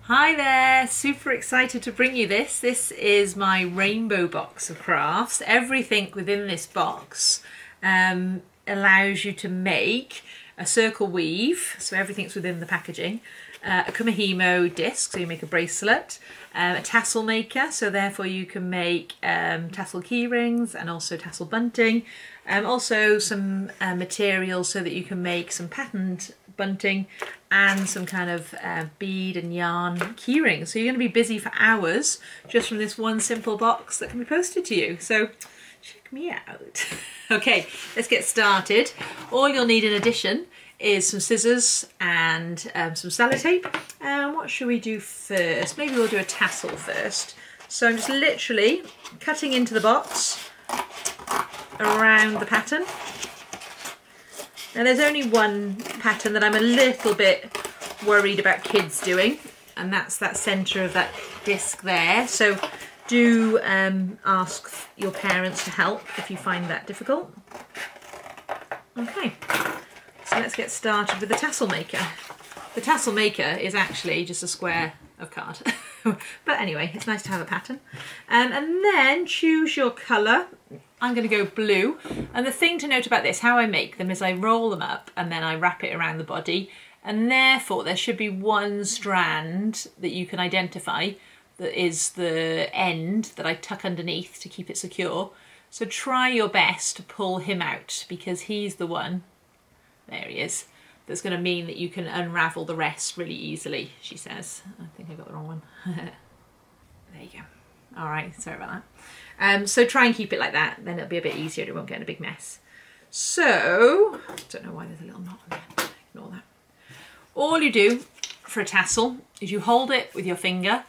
Hi there, super excited to bring you this. This is my rainbow box of crafts. Everything within this box allows you to make a circle weave, so everything's within the packaging, a kumihimo disc, so you make a bracelet, a tassel maker, so therefore you can make tassel key rings and also tassel bunting, also some materials so that you can make some patterned bunting and some kind of bead and yarn key rings. So you're going to be busy for hours just from this one simple box that can be posted to you. So check me out. Okay, let's get started. All you'll need in addition is some scissors and some sellotape. And what should we do first? Maybe we'll do a tassel first. So I'm just literally cutting into the box around the pattern. Now there's only one pattern that I'm a little bit worried about kids doing, and that's that centre of that disc there. So do ask your parents to help if you find that difficult. Okay, so let's get started with the tassel maker. The tassel maker is actually just a square of card. But anyway, it's nice to have a pattern. And then choose your colour. I'm going to go blue. And the thing to note about this, how I make them, is I roll them up and then I wrap it around the body. And therefore there should be one strand that you can identify that is the end that I tuck underneath to keep it secure. So try your best to pull him out, because he's the one, there he is, that's going to mean that you can unravel the rest really easily, she says. I think I got the wrong one. There you go. All right, sorry about that. So try and keep it like that, then it'll be a bit easier, it won't get in a big mess. So, I don't know why there's a little knot on there, ignore that. All you do for a tassel is you hold it with your finger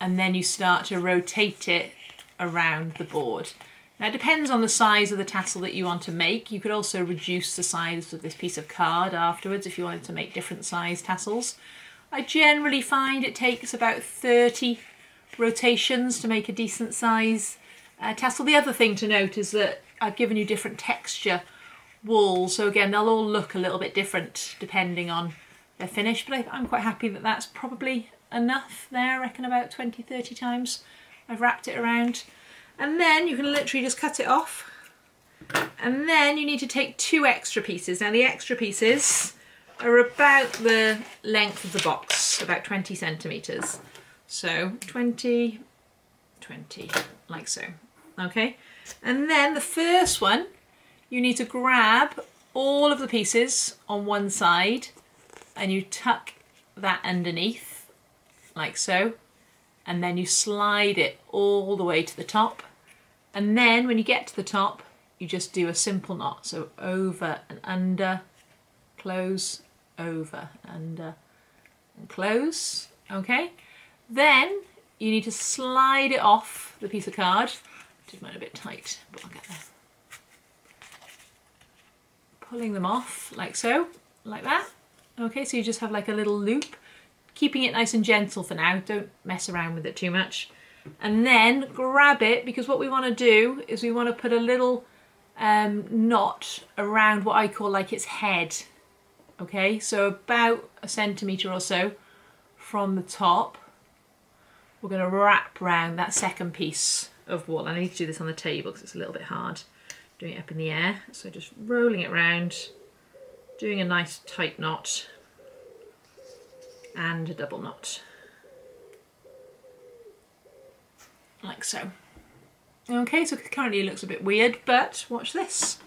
and then you start to rotate it around the board. Now it depends on the size of the tassel that you want to make. You could also reduce the size of this piece of card afterwards if you wanted to make different size tassels. I generally find it takes about 30 rotations to make a decent size tassel. The other thing to note is that I've given you different texture wool, so again they'll all look a little bit different depending on their finish, but I'm quite happy that that's probably enough there. I reckon about 20-30 times I've wrapped it around. And then you can literally just cut it off. And then you need to take 2 extra pieces. Now the extra pieces are about the length of the box, about 20 centimetres. So 20, 20, like so. Okay. And then the first one, you need to grab all of the pieces on one side and you tuck that underneath, like so. And then you slide it all the way to the top. And then when you get to the top, you just do a simple knot. So over and under, close, over, under, and close, okay? Then you need to slide it off the piece of card. I did mine a bit tight, but I'll get there. Pulling them off like so, like that. Okay, so you just have like a little loop. Keeping it nice and gentle for now, don't mess around with it too much. And then grab it, because what we want to do is we want to put a little knot around what I call like its head. Okay, so about 1 centimetre or so from the top, we're going to wrap around that second piece of wool. I need to do this on the table because it's a little bit hard doing it up in the air. So just rolling it around, doing a nice tight knot, and a double knot, like so. Okay, so currently it looks a bit weird, but watch this.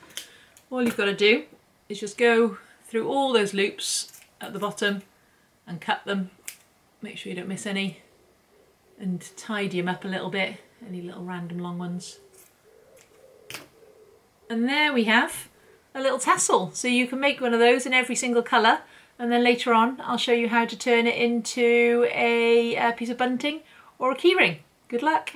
All you've got to do is just go through all those loops at the bottom and cut them. Make sure you don't miss any, and tidy them up a little bit, any little random long ones. And there we have a little tassel. So you can make one of those in every single colour. And then later on, I'll show you how to turn it into a piece of bunting or a keyring. Good luck.